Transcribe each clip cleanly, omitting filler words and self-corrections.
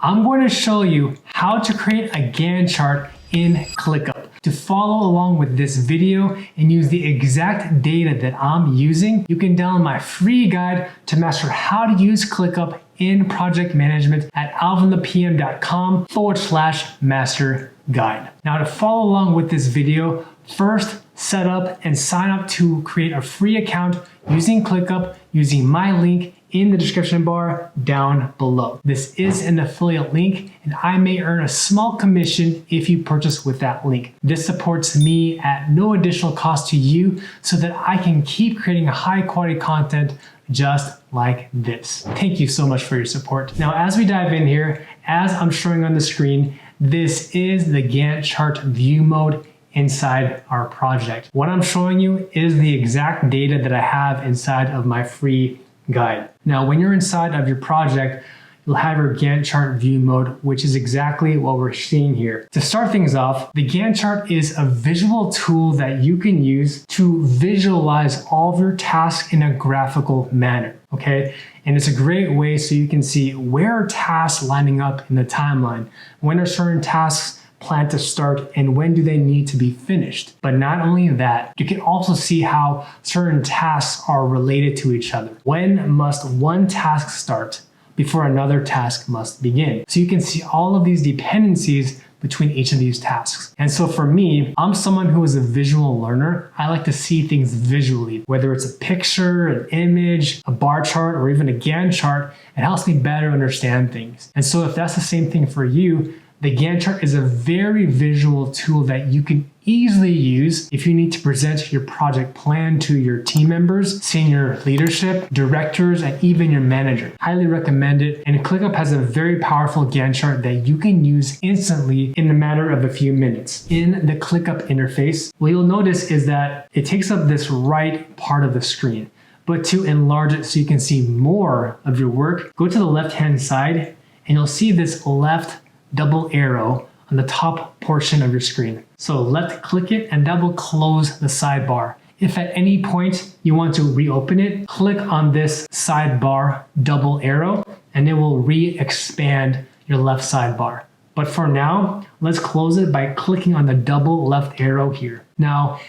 I'm going to show you how to create a Gantt chart in ClickUp. To follow along with this video and use the exact data that I'm using, you can download my free guide to master how to use ClickUp in project management at alvinthepm.com/master guide. Now to follow along with this video, first set up and sign up to create a free account using ClickUp using my link in the description bar down below. This is an affiliate link and I may earn a small commission if you purchase with that link. This supports me at no additional cost to you so that I can keep creating high quality content just like this. Thank you so much for your support. Now, as we dive in here, as I'm showing on the screen, this is the Gantt chart view mode inside our project. What I'm showing you is the exact data that I have inside of my free guide. Now, when you're inside of your project, you'll have your Gantt chart view mode, which is exactly what we're seeing here. To start things off, the Gantt chart is a visual tool that you can use to visualize all of your tasks in a graphical manner, okay? And it's a great way so you can see where are tasks lining up in the timeline, when are certain tasks planned to start, and when do they need to be finished. But not only that, you can also see how certain tasks are related to each other. When must one task start before another task must begin? So you can see all of these dependencies between each of these tasks. And so for me, I'm someone who is a visual learner. I like to see things visually, whether it's a picture, an image, a bar chart, or even a Gantt chart. It helps me better understand things. And so if that's the same thing for you, the Gantt chart is a very visual tool that you can easily use if you need to present your project plan to your team members, senior leadership, directors, and even your manager. Highly recommend it. And ClickUp has a very powerful Gantt chart that you can use instantly in a matter of a few minutes. In the ClickUp interface, what you'll notice is that it takes up this right part of the screen. But to enlarge it so you can see more of your work, go to the left-hand side and you'll see this left double arrow on the top portion of your screen. So left click it and that will close the sidebar. If at any point you want to reopen it, click on this sidebar double arrow and it will re-expand your left sidebar. But for now, let's close it by clicking on the double left arrow here. Now,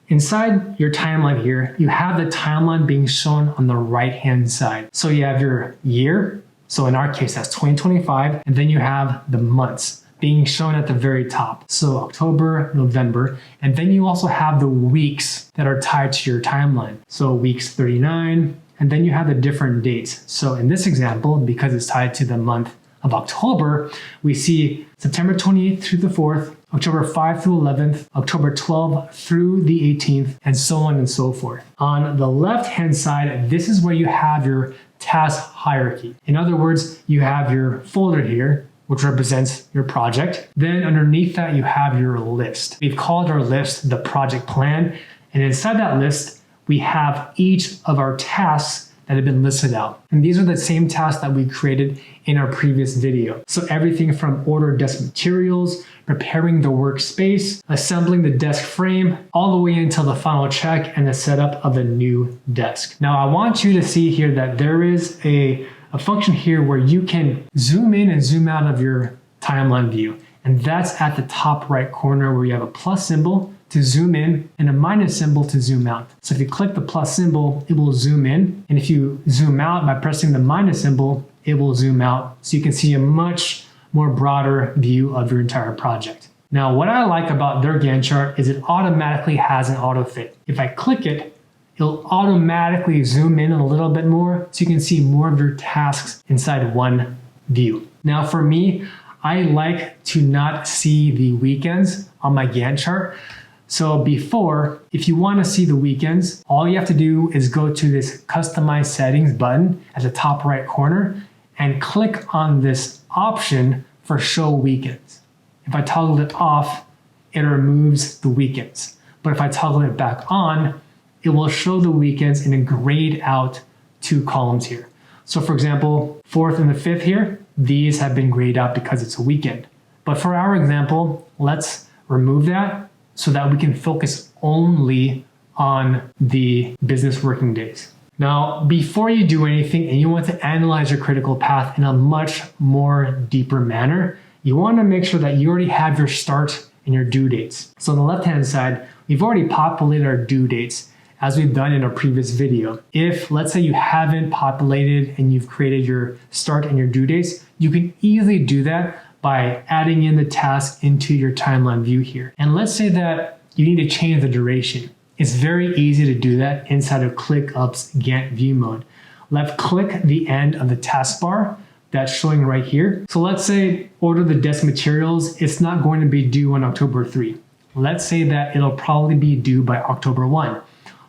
inside your timeline here, you have the timeline being shown on the right-hand side. So you have your year, so in our case, that's 2025. And then you have the months being shown at the very top. So October, November. And then you also have the weeks that are tied to your timeline. So weeks 39. And then you have the different dates. So in this example, because it's tied to the month of October, we see September 28th through the 4th, October 5th through 11th, October 12th through the 18th, and so on and so forth. On the left-hand side, this is where you have your task hierarchy. In other words, you have your folder here, which represents your project. Then underneath that, you have your list. We've called our list the project plan. And inside that list, we have each of our tasks that have been listed out. And these are the same tasks that we created in our previous video. So everything from order desk materials, preparing the workspace, assembling the desk frame, all the way until the final check and the setup of the new desk. Now I want you to see here that there is a function here where you can zoom in and zoom out of your timeline view. And that's at the top right corner where you have a plus symbol to zoom in and a minus symbol to zoom out. So if you click the plus symbol, it will zoom in. And if you zoom out by pressing the minus symbol, it will zoom out. So you can see a much more broader view of your entire project. Now, what I like about their Gantt chart is it automatically has an auto fit. If I click it, it'll automatically zoom in a little bit more so you can see more of your tasks inside one view. Now for me, I like to not see the weekends on my Gantt chart. So before, if you want to see the weekends, all you have to do is go to this customize settings button at the top right corner and click on this option for show weekends. If I toggle it off, it removes the weekends. But if I toggle it back on, it will show the weekends in a grayed out 2 columns here. So for example, 4th and the 5th here, these have been grayed out because it's a weekend. But for our example, let's remove that so that we can focus only on the business working days. Now, before you do anything and you want to analyze your critical path in a much more deeper manner, you want to make sure that you already have your start and your due dates. So on the left-hand side, we've already populated our due dates as we've done in a previous video. If, let's say, you haven't populated and you've created your start and your due dates, you can easily do that by adding in the task into your timeline view here. And let's say that you need to change the duration. It's very easy to do that inside of ClickUp's Gantt view mode. Left click the end of the taskbar that's showing right here. So let's say order the desk materials. It's not going to be due on October 3. Let's say that it'll probably be due by October 1.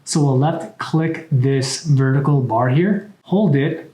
So we'll left click this vertical bar here, hold it,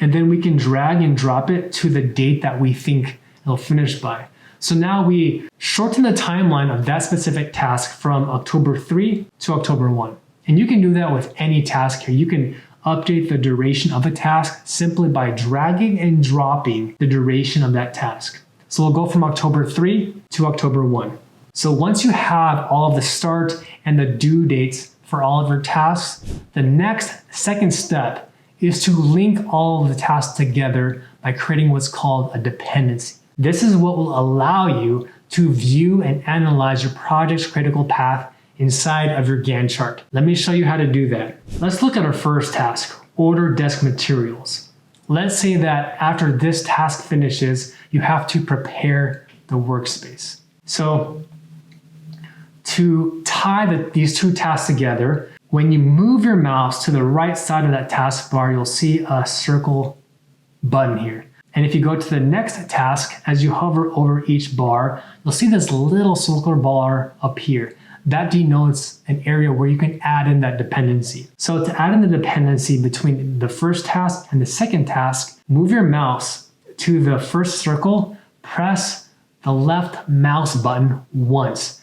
and then we can drag and drop it to the date that we think it'll finish by. So now we shorten the timeline of that specific task from October 3 to October 1. And you can do that with any task here. You can update the duration of a task simply by dragging and dropping the duration of that task. So we'll go from October 3 to October 1. So once you have all of the start and the due dates for all of your tasks, the second step is to link all of the tasks together by creating what's called a dependency. This is what will allow you to view and analyze your project's critical path inside of your Gantt chart. Let me show you how to do that. Let's look at our first task, order desk materials. Let's say that after this task finishes, you have to prepare the workspace. So to tie these two tasks together, when you move your mouse to the right side of that taskbar, you'll see a circle button here. And if you go to the next task, as you hover over each bar, you'll see this little circular bar up here. That denotes an area where you can add in that dependency. So to add in the dependency between the first task and the second task, move your mouse to the first circle, press the left mouse button once,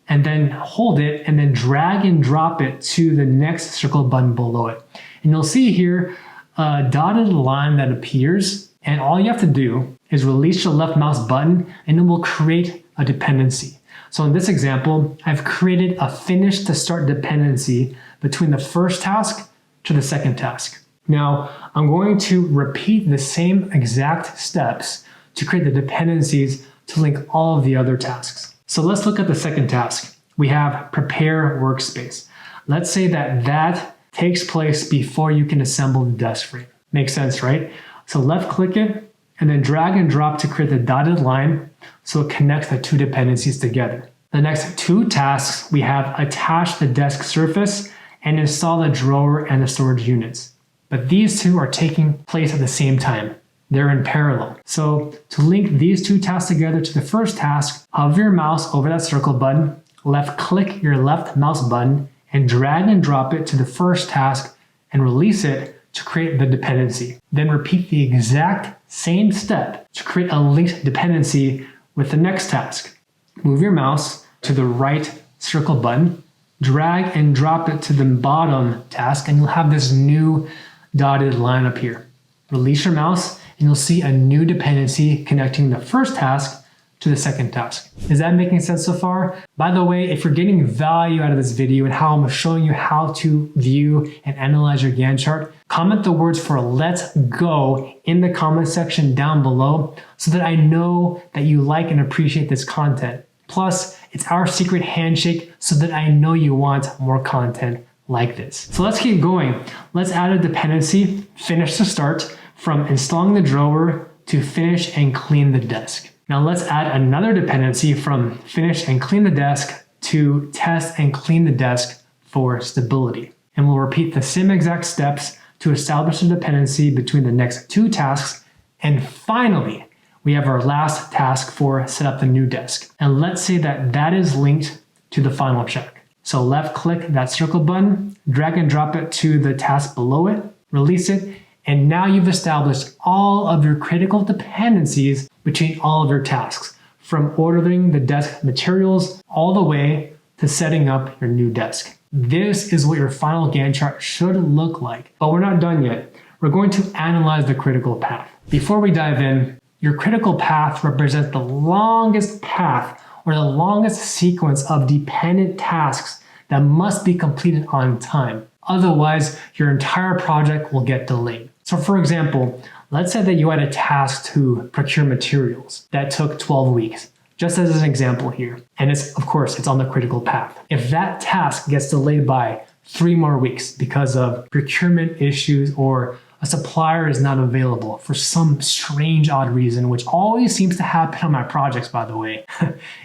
and then hold it and then drag and drop it to the next circle button below it. And you'll see here a dotted line that appears. And all you have to do is release your left mouse button and it will create a dependency. So in this example, I've created a finish to start dependency between the first task to the second task. Now, I'm going to repeat the same exact steps to create the dependencies to link all of the other tasks. So let's look at the second task. We have prepare workspace. Let's say that takes place before you can assemble the desk frame. Makes sense, right? So left click it and then drag and drop to create the dotted line so it connects the two dependencies together. The next two tasks, we have attach the desk surface and install the drawer and the storage units. But these two are taking place at the same time. They're in parallel. So to link these two tasks together to the first task, hover your mouse over that circle button, left click your left mouse button and drag and drop it to the first task and release it to create the dependency. Then repeat the exact same step to create a linked dependency with the next task. Move your mouse to the right circle button, drag and drop it to the bottom task, and you'll have this new dotted line up here. Release your mouse and you'll see a new dependency connecting the first task to the second task. Is that making sense so far? By the way, if you're getting value out of this video and how I'm showing you how to view and analyze your Gantt chart, comment the words for let's go in the comment section down below so that I know that you like and appreciate this content. Plus, it's our secret handshake so that I know you want more content like this. So let's keep going. Let's add a dependency, finish to start, from installing the drawer to finish and clean the desk. Now let's add another dependency from finish and clean the desk to test and clean the desk for stability. And we'll repeat the same exact steps to establish a dependency between the next two tasks. And finally, we have our last task for set up the new desk. And let's say that is linked to the final check. So left click that circle button, drag and drop it to the task below it, release it, and now you've established all of your critical dependencies between all of your tasks, from ordering the desk materials all the way to setting up your new desk. This is what your final Gantt chart should look like, but we're not done yet. We're going to analyze the critical path. Before we dive in, your critical path represents the longest path or the longest sequence of dependent tasks that must be completed on time. Otherwise, your entire project will get delayed. So for example, let's say that you had a task to procure materials that took 12 weeks, just as an example here. And of course, it's on the critical path. If that task gets delayed by 3 more weeks because of procurement issues or a supplier is not available for some strange, odd reason, which always seems to happen on my projects, by the way,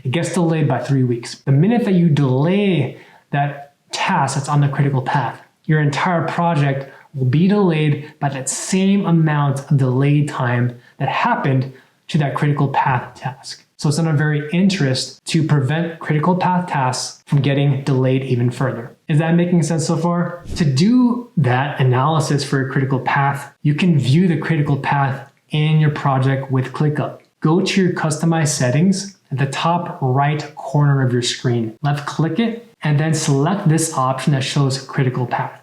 it gets delayed by 3 weeks. The minute that you delay that task that's on the critical path, your entire project will be delayed by that same amount of delay time that happened to that critical path task. So it's in our very interest to prevent critical path tasks from getting delayed even further. Is that making sense so far? To do that analysis for a critical path, you can view the critical path in your project with ClickUp. Go to your customized settings at the top right corner of your screen. Left click it and then select this option that shows critical path.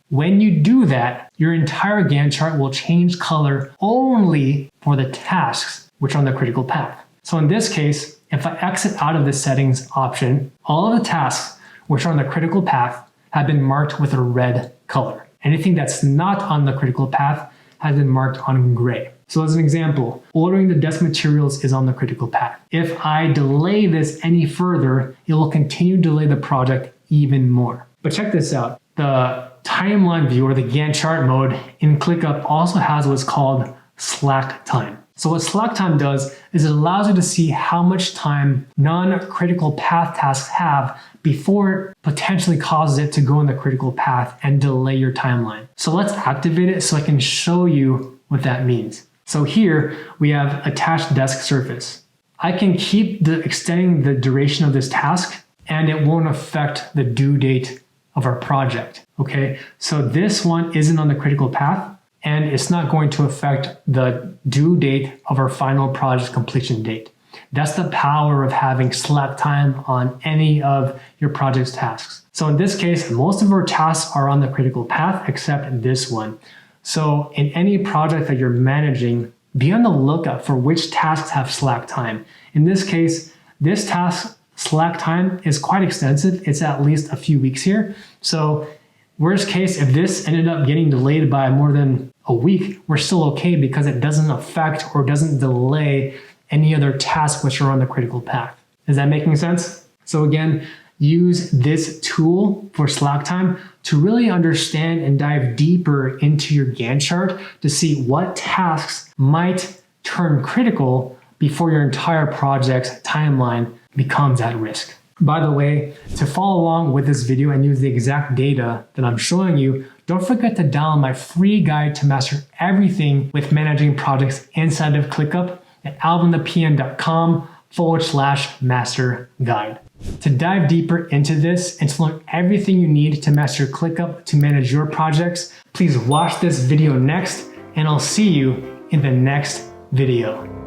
When you do that, your entire Gantt chart will change color only for the tasks which are on the critical path. So in this case, if I exit out of the settings option, all of the tasks which are on the critical path have been marked with a red color. Anything that's not on the critical path has been marked on gray. So as an example, ordering the desk materials is on the critical path. If I delay this any further, it will continue to delay the project even more. But check this out. The timeline view or the Gantt chart mode in ClickUp also has what's called slack time. So what slack time does is it allows you to see how much time non-critical path tasks have before it potentially causes it to go in the critical path and delay your timeline. So let's activate it so I can show you what that means. So here we have attached desk surface. I can keep extending the duration of this task and it won't affect the due date of our project. Okay, so this one isn't on the critical path and it's not going to affect the due date of our final project completion date. That's the power of having slack time on any of your project's tasks. So in this case, most of our tasks are on the critical path except this one. So in any project that you're managing, be on the lookout for which tasks have slack time. In this case, this task slack time is quite extensive. It's at least a few weeks here. So worst case, if this ended up getting delayed by more than a week, we're still okay because it doesn't affect or doesn't delay any other tasks which are on the critical path. Is that making sense? So again, use this tool for slack time to really understand and dive deeper into your Gantt chart to see what tasks might turn critical before your entire project's timeline becomes at risk. By the way, to follow along with this video and use the exact data that I'm showing you, don't forget to download my free guide to master everything with managing projects inside of ClickUp at alvinthepm.com/master guide. To dive deeper into this and to learn everything you need to master ClickUp to manage your projects, please watch this video next, and I'll see you in the next video.